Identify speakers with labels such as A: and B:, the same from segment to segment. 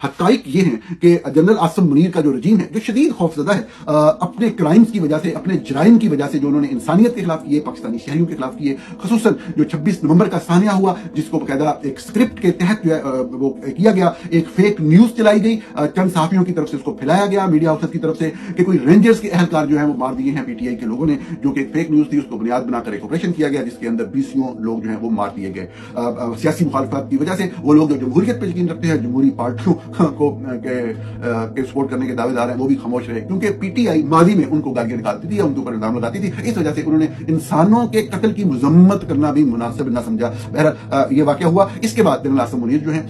A: हक़ाइक़ ये हैं कि जनरल आसिम मुनीर का जो रजीम है, जो शदीद खौफज़दा है अपने क्राइम्स की वजह से, अपने जराइम की वजह से, जो उन्होंने इंसानियत के खिलाफ किए, पाकिस्तानी शहरियों के खिलाफ किए, खसूसन जो 26 नवंबर का सानिया हुआ, जिसको बाकायदा एक स्क्रिप्ट के तहत जो है वो किया गया, एक फेक न्यूज़ चलाई गई, चंद सहाफ़ियों की तरफ से उसको फैलाया गया, मीडिया हाउसेस की तरफ से, कि कोई रेंजर्स के अहलकार जो है वो मार दिए हैं पीटीआई के लोगों ने, जो कि एक फेक न्यूज़ थी, उसको बुनियाद बनाकर एक ऑपरेशन किया गया, जिसके अंदर 20 लोग जो है वो मार दिए गए। सियासी मुखालफत की वजह से वो लोग जो जमहूरियत पर यकीन रखते हैं, जमहूरी पार्टियों को के सपोर्ट करने के दावेदार हैं, वो भी खामोश रहे, क्योंकि पीटीआई माजी में उनको गालियां निकालती थी या उनके ऊपर इल्जाम लगाती थी। इस वजह से उन्होंने इंसानों के कत्ल की मजम्मत करना भी मुनासिब न समझा। बहरहाल ये वाकया हुआ। इसके बाद जनरल आसिम मुनीर जो है,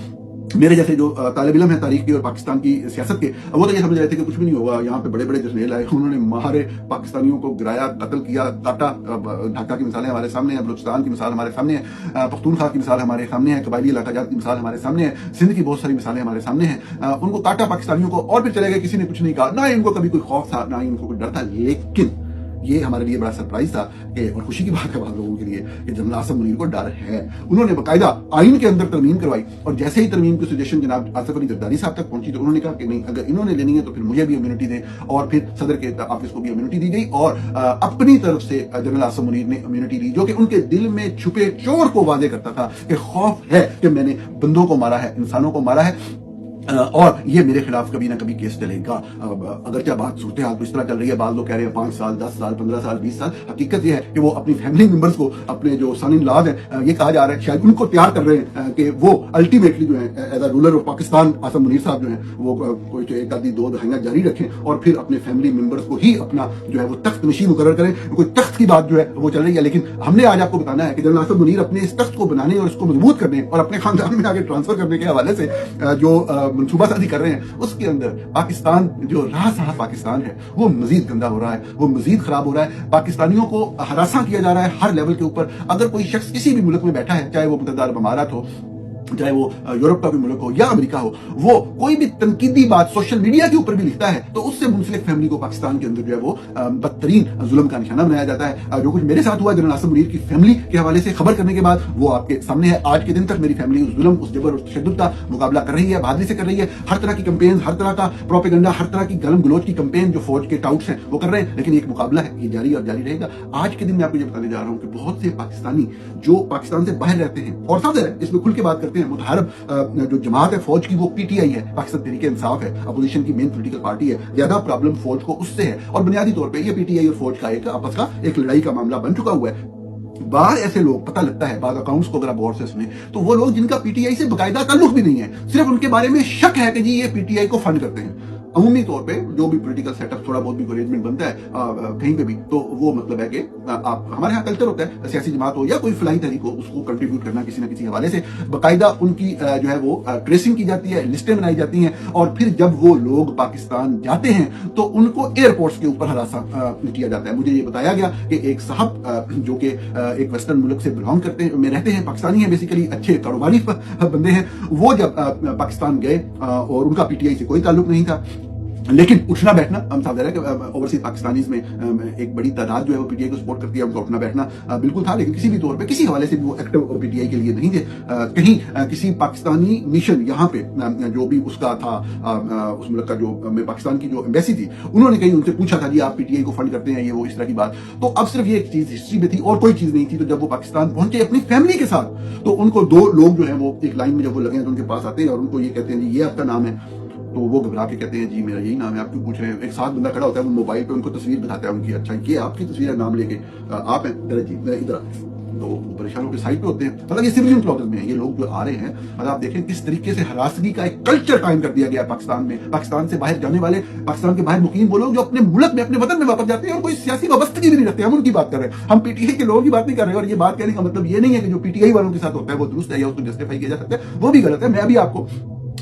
A: मेरे जैसे जो तालिब इल्म है तारीख की और पाकिस्तान की सियासत के, वो तो ये समझ रहे थे कि कुछ भी नहीं होगा, यहाँ पे बड़े बड़े जर्नैल आए, उन्होंने मारे पाकिस्तानियों को गिराया, कत्ल किया, काटा। ढाका की मिसालें हमारे सामने है, बलूचिस्तान की मिसाल हमारे सामने है, पख्तूनख्वा की मिसाल हमारे सामने है, कबायली इलाकाजात की मिसाल हमारे सामने है, सिंध की बहुत सारी मिसालें हमारे सामने हैं। उनको काटा पाकिस्तानियों को और फिर चले गए, किसी ने कुछ नहीं कहा, ना इनको कभी कोई खौफ था, ना इनको कोई डर था। लेकिन ये हमारे लिए बड़ा सरप्राइज था कि, और खुशी की बात है बहुत लोगों के लिए, कि जनरल आसिम मुनीर को डर है। उन्होंने बाकायदा आइन के अंदर तरमीम करवाई, और जैसे ही तरमीम की सजेशन जनाब आसिफ अली जरदारी साहब तक पहुंची, तो उन्होंने कहा कि नहीं, अगर इन्होंने लेनी है तो फिर मुझे भी इम्यूनिटी दें, और फिर सदर के ऑफिस को भी इम्यूनिटी दी गई, और अपनी तरफ से जनरल आसिम मुनीर ने इम्यूनिटी दी, जो कि उनके दिल में छुपे चोर को वादे करता था कि खौफ है कि मैंने बंदों को मारा है, इंसानों को मारा है, और ये मेरे खिलाफ कभी ना कभी केस चलेगा। अगरचे बात सूरत हाल तो इस तरह चल रही है, बाद लोग कह रहे हैं 5 साल, 10 साल, 15 साल, 20 साल। हकीकत ये है कि वो अपनी फैमिली मेंबर्स को, अपने जो सन इन लॉज हैं, ये कहा जा रहा है शायद उनको तैयार कर रहे हैं कि वो अल्टीमेटली जो है as a ruler of Pakistan Asim Munir sahab जो है वो कोई एक आधी 2 दहाइयां जारी रखें, और फिर अपने फैमिली मेंबर्स को ही अपना जो है वो तख्त नशीन मुकर्रर करें। कोई तख्त की बात जो है वो चल रही है, लेकिन हमने आज आपको बताना है कि जनरल आसिम मुनीर अपने इस तख्त को बनाने और इसको मजबूत करने और अपने खानदान में आगे ट्रांसफर करने के हवाले से जो मनसूबासाजी कर रहे हैं, उसके अंदर पाकिस्तान, जो रहा सहा पाकिस्तान है, वो मजीद गंदा हो रहा है, वो मजीद खराब हो रहा है। पाकिस्तानियों को हरासा किया जा रहा है हर लेवल के ऊपर। अगर कोई शख्स किसी भी मुल्क में बैठा है, चाहे वो मुतअद्दिद अरब अमारात हो, चाहे वो यूरोप का भी मुल्क हो या अमेरिका हो, वो कोई भी तनकीदी बात सोशल मीडिया के ऊपर भी लिखता है, तो उससे मुंसलिक फैमिली को पाकिस्तान के अंदर जो है वो बदतरीन जुल्म का निशाना बनाया जाता है। जो कुछ मेरे साथ हुआ जनरल आसिम मुनीर की फैमिली के हवाले से खबर करने के बाद, वो आपके सामने है। आज के दिन तक मेरी फैमिली उस जुल्म, उस जबर, उस तशद्दुद का मुकाबला कर रही है, बहादुरी से कर रही है। हर तरह की कंपेन, हर तरह का प्रोपेगेंडा, हर तरह की गलम गलोच की कंपेन जो फौज के टाउट्स हैं वो कर रहे हैं, लेकिन एक मुकाबला है, ये जारी और जारी रहेगा। आज के दिन मैं आपको ये बताने जा रहा हूँ कि बहुत से पाकिस्तानी जो पाकिस्तान से बाहर रहते हैं, और साथ इसमें खुल के बात करते हैं, मुतहरब जो जमात है फौज की, वो पीटीआई है, पाकिस्तान तहरीक इंसाफ है, अपोजिशन की मेन पॉलिटिकल पार्टी है। ज्यादा प्रॉब्लम फौज को उससे है, और बुनियादी तौर पे ये पीटीआई और फौज का एक आपस का एक लड़ाई का मामला बन चुका हुआ है। बाहर ऐसे लोग, पता लगता है बाद अकाउंट्स को अगर आप गौर से सुने, तो वो लोग जिनका पीटीआई से बाकायदा ताल्लुक भी नहीं है, सिर्फ उनके बारे में शक है कि जी ये पीटीआई को फंड करते हैं। अमूमी तौर पे जो भी पॉलिटिकल सेटअप, थोड़ा बहुत भी अरेंजमेंट बनता है कहीं पे भी, तो वो मतलब है कि आप, हमारे यहाँ कल्चर होता है, सियासी जमात हो या कोई फलाही तहरीक हो, उसको कंट्रीब्यूट करना किसी न किसी हवाले से, बाकायदा उनकी जो है वो ट्रेसिंग की जाती है, लिस्टें बनाई जाती हैं, और फिर जब वो लोग पाकिस्तान जाते हैं तो उनको एयरपोर्ट्स के ऊपर हरासा किया जाता है। मुझे ये बताया गया कि एक साहब जो कि एक वेस्टर्न मुल्क से बिलोंग करते हैं, में रहते हैं, पाकिस्तानी हैं बेसिकली, अच्छे कारोबारी बंदे हैं, वो जब पाकिस्तान गए और उनका पीटीआई से कोई ताल्लुक नहीं था, लेकिन उठना बैठना, हम समझ रहे हैं कि ओवरसीज पाकिस्तानीज में एक बड़ी तादाद जो है वो पीटीआई को सपोर्ट करती है, उनका उठना बैठना बिल्कुल था, लेकिन किसी भी तौर पे, किसी हवाले से भी वो एक्टिव पीटीआई के लिए नहीं थे। कहीं किसी पाकिस्तानी मिशन यहाँ पे जो भी उसका था, उस मुल्क का जो पाकिस्तान की जो एम्बेसी थी, उन्होंने कहीं उनसे पूछा था जी आप पीटीआई को फंड करते हैं, ये वो इस तरह की बात। तो अब सिर्फ ये एक चीज हिस्ट्री में थी और कोई चीज नहीं थी। तो जब वो पाकिस्तान पहुंचे अपनी फैमिली के साथ, तो उनको 2 लोग जो है वो एक लाइन में जब वो लगे तो उनके पास आते हैं और उनको ये कहते हैं जी ये आपका नाम है, तो वो घबरा के कहते हैं जी मेरा यही नाम है, आप क्यों पूछ रहे हैं। एक साथ बंदा खड़ा होता है, वो मोबाइल पे उनको तस्वीर दिखाता है उनकी, अच्छा ये आपकी तस्वीर है, नाम लेके आप हैं, जी मैं इधर, तो परेशानों के साइड पे होते हैं। मतलब ये सिविलियन क्लॉथ्स में है ये लोग जो आ रहे हैं। मतलब आप देखें किस तरीके से हरासगी का एक कल्चर कायम कर दिया गया है पाकिस्तान में। पाकिस्तान से बाहर जाने वाले, पाकिस्तान के बाहर मुकीम वो लोग जो अपने मुल्क में, अपने वतन में वापस जाते हैं और कोई सियासी वाबस्तगी भी नहीं रखते, हम उनकी बात कर रहे हैं, हम पीटीआई के लोगों की बात नहीं कर रहे। और ये बात कहने का मतलब ये नहीं है कि जो पीटीआई वालों के साथ होता है वो दुरुस्त है या उसको जस्टिफाई किया जा सकता है, वो भी गलत है। मैं अभी आपको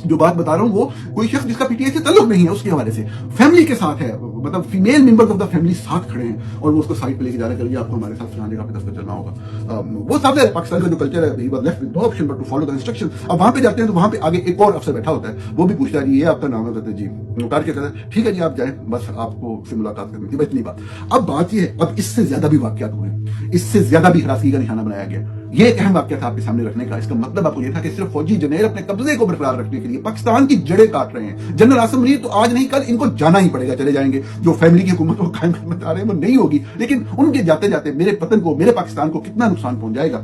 A: जो बात बता रहा हूं वो कोई शख्स जिसका पीटीआई से ताल्लुक नहीं है उसके हवाले से, फैमिली के साथ है, मतलब female members of the family साथ खड़े हैं और वो उसको साइड पे लेके जा रहे हैं, आपको हमारे साथ फलाने का दफ्तर चलना होगा। वो साथ है पाकिस्तान का जो कल्चर है, he was left with no option but to follow the instruction. अब वहां पे जाते हैं तो वहां पे आगे एक और अफसर बैठा होता है, वो भी पूछता है जी ये आपका नाम है, कहते जी उतार के कहते हैं ठीक है जी आप जाएं, बस आपको से मुलाकात करनी थी, बस इतनी बात। अब बात ये है, अब इससे ज्यादा भी वाकयात हुए, इससे ज्यादा भी हरासगी का निशाना बनाया गया। یہ एक अहम वाक्य था आपके सामने रखने का। इसका मतलब आपको ये था कि सिर्फ फौजी जनेल अपने कब्जे को बरकरार रखने के लिए पाकिस्तान की जड़ें काट रहे हैं। जनरल आसिम मुनीर तो आज नहीं कल इनको जाना ही पड़ेगा, चले जाएंगे। जो फैमिली की हुकूमत को कायम करना चाह रहे हैं वो नहीं होगी, लेकिन उनके जाते जाते मेरे पतन को, मेरे पाकिस्तान को कितना नुकसान पहुंच जाएगा।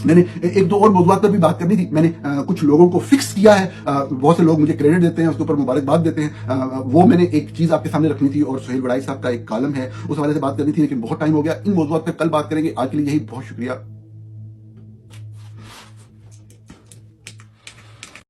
A: मैंने एक दो और मौजूदात पर भी बात करनी थी। मैंने कुछ लोगों को फिक्स किया है, बहुत से लोग मुझे क्रेडिट देते हैं, उसके ऊपर मुबारकबाद देते हैं। वो मैंने एक चीज आपके सामने रखनी थी, और सुहेल वड़ाई साहब का एक कॉलम है, उस हवाले से बात करनी थी, लेकिन बहुत टाइम हो गया। इन मौजूदात पर कल बात करेंगे। आज के लिए यही, बहुत शुक्रिया।